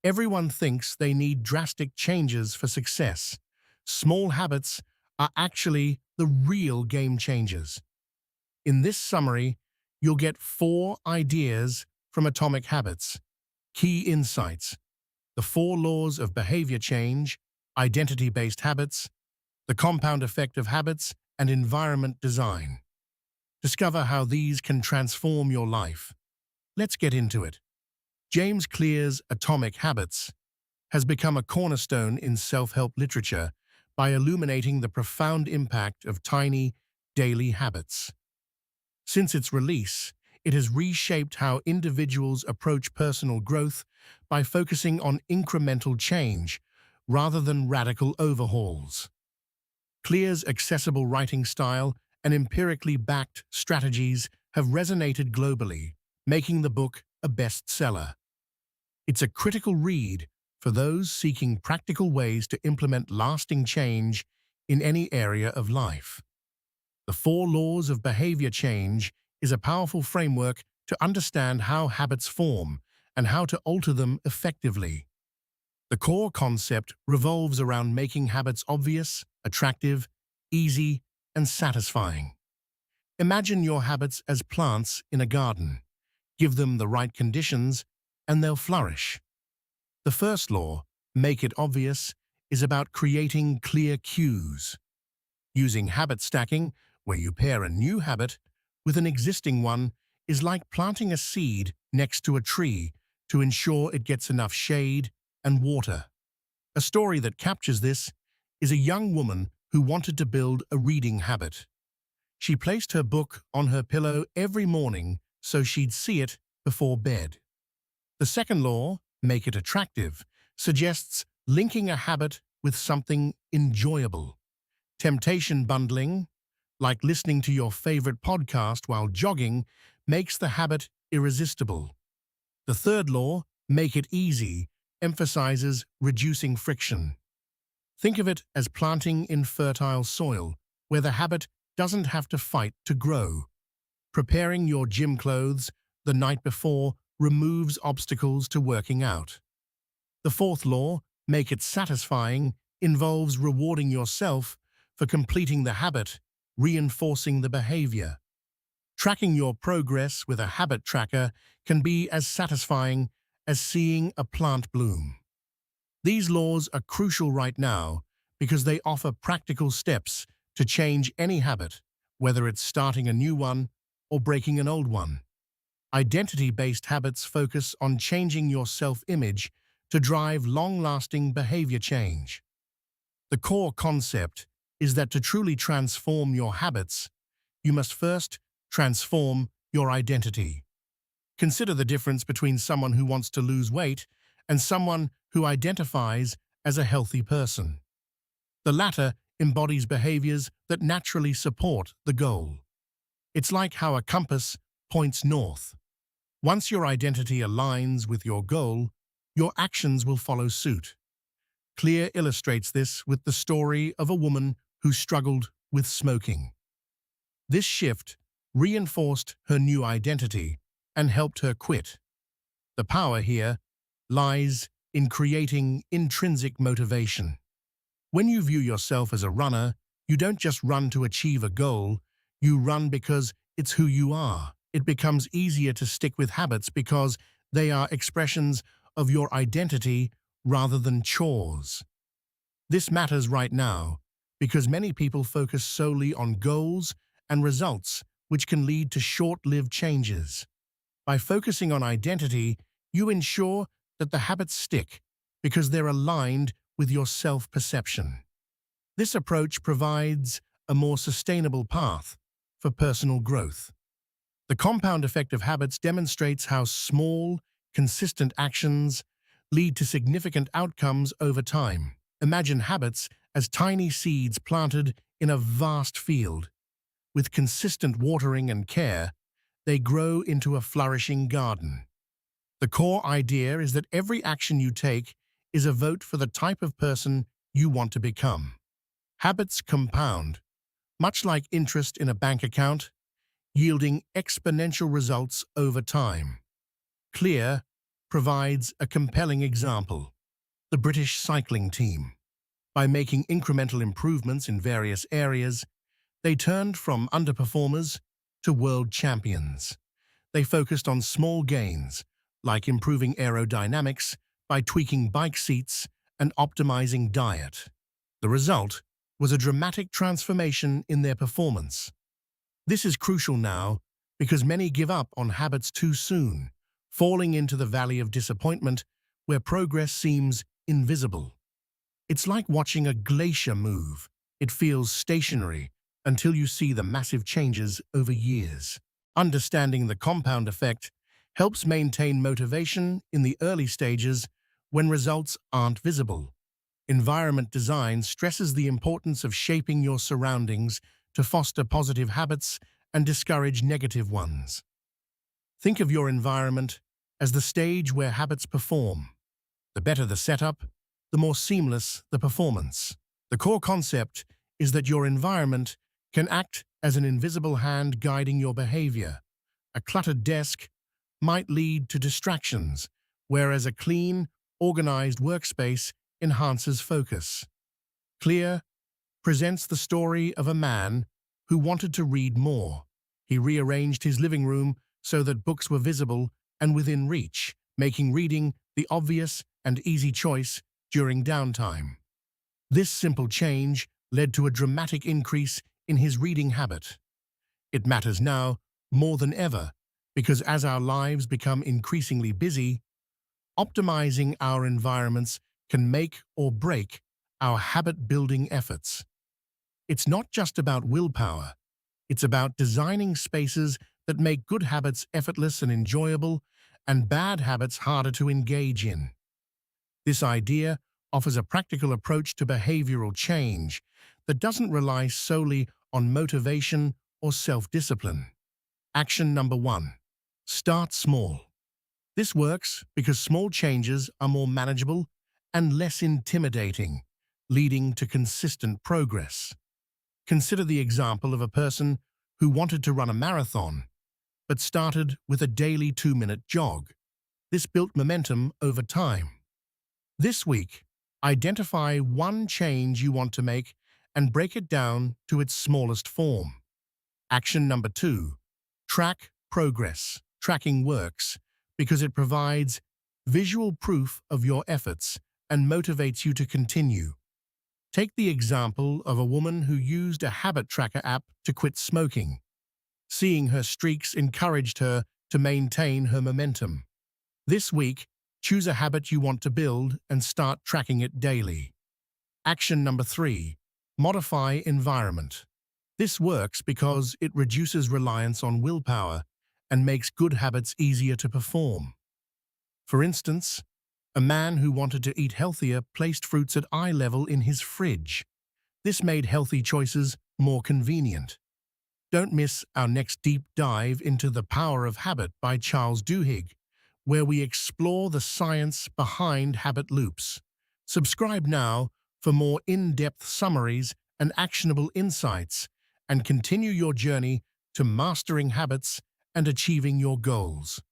Everyone thinks they need drastic changes for success. Small habits are actually the real game changers. In this summary, you'll get 4 ideas from Atomic Habits, key insights, the 4 laws of behavior change, identity-based habits, the compound effect of habits, and environment design. Discover how these can transform your life. Let's get into it. James Clear's Atomic Habits has become a cornerstone in self-help literature by illuminating the profound impact of tiny, daily habits. Since its release, it has reshaped how individuals approach personal growth by focusing on incremental change rather than radical overhauls. Clear's accessible writing style and empirically backed strategies have resonated globally, making the book a bestseller. It's a critical read for those seeking practical ways to implement lasting change in any area of life. The 4 laws of behavior change is a powerful framework to understand how habits form and how to alter them effectively. The core concept revolves around making habits obvious, attractive, easy, and satisfying. Imagine your habits as plants in a garden. Give them the right conditions, and they'll flourish. The first law, make it obvious, is about creating clear cues. Using habit stacking, where you pair a new habit with an existing one, is like planting a seed next to a tree to ensure it gets enough shade and water. A story that captures this is a young woman who wanted to build a reading habit. She placed her book on her pillow every morning so she'd see it before bed. The second law, make it attractive, suggests linking a habit with something enjoyable. Temptation bundling, like listening to your favorite podcast while jogging, makes the habit irresistible. The third law, make it easy, emphasizes reducing friction. Think of it as planting in fertile soil, where the habit doesn't have to fight to grow. Preparing your gym clothes the night before removes obstacles to working out. The fourth law, make it satisfying, involves rewarding yourself for completing the habit, reinforcing the behavior. Tracking your progress with a habit tracker can be as satisfying as seeing a plant bloom. These laws are crucial right now because they offer practical steps to change any habit, whether it's starting a new one or breaking an old one. Identity-based habits focus on changing your self-image to drive long-lasting behavior change. The core concept is that to truly transform your habits, you must first transform your identity. Consider the difference between someone who wants to lose weight and someone who identifies as a healthy person. The latter embodies behaviors that naturally support the goal. It's like how a compass points north. Once your identity aligns with your goal, your actions will follow suit. Clear illustrates this with the story of a woman who struggled with smoking. This shift reinforced her new identity and helped her quit. The power here lies in creating intrinsic motivation. When you view yourself as a runner, you don't just run to achieve a goal, you run because it's who you are. It becomes easier to stick with habits because they are expressions of your identity rather than chores. This matters right now because many people focus solely on goals and results, which can lead to short-lived changes. By focusing on identity, you ensure that the habits stick because they're aligned with your self-perception. This approach provides a more sustainable path for personal growth. The compound effect of habits demonstrates how small, consistent actions lead to significant outcomes over time. Imagine habits as tiny seeds planted in a vast field. With consistent watering and care, they grow into a flourishing garden. The core idea is that every action you take is a vote for the type of person you want to become. Habits compound, much like interest in a bank account, yielding exponential results over time. Clear provides a compelling example. The British cycling team. By making incremental improvements in various areas, they turned from underperformers to world champions. They focused on small gains, like improving aerodynamics by tweaking bike seats and optimizing diet. The result was a dramatic transformation in their performance. This is crucial now because many give up on habits too soon, falling into the valley of disappointment where progress seems invisible. It's like watching a glacier move. It feels stationary until you see the massive changes over years. Understanding the compound effect helps maintain motivation in the early stages when results aren't visible. Environment design stresses the importance of shaping your surroundings to foster positive habits and discourage negative ones. Think of your environment as the stage where habits perform. The better the setup, the more seamless the performance. The core concept is that your environment can act as an invisible hand guiding your behavior. A cluttered desk might lead to distractions, whereas a clean, organized workspace enhances focus. Clear presents the story of a man who wanted to read more. He rearranged his living room so that books were visible and within reach, making reading the obvious and easy choice during downtime. This simple change led to a dramatic increase in his reading habit. It matters now more than ever because as our lives become increasingly busy, optimizing our environments can make or break our habit-building efforts. It's not just about willpower. It's about designing spaces that make good habits effortless and enjoyable and bad habits harder to engage in. This idea offers a practical approach to behavioral change that doesn't rely solely on motivation or self-discipline. Action number 1. Start small. This works because small changes are more manageable and less intimidating, leading to consistent progress. Consider the example of a person who wanted to run a marathon, but started with a daily 2-minute jog. This built momentum over time. This week, identify one change you want to make and break it down to its smallest form. Action number 2. Track progress. Tracking works because it provides visual proof of your efforts and motivates you to continue. Take the example of a woman who used a habit tracker app to quit smoking. Seeing her streaks encouraged her to maintain her momentum. This week, choose a habit you want to build and start tracking it daily. Action number 3. Modify environment. This works because it reduces reliance on willpower and makes good habits easier to perform. For instance, a man who wanted to eat healthier placed fruits at eye level in his fridge. This made healthy choices more convenient. Don't miss our next deep dive into The Power of Habit by Charles Duhigg, where we explore the science behind habit loops. Subscribe now for more in-depth summaries and actionable insights, and continue your journey to mastering habits and achieving your goals.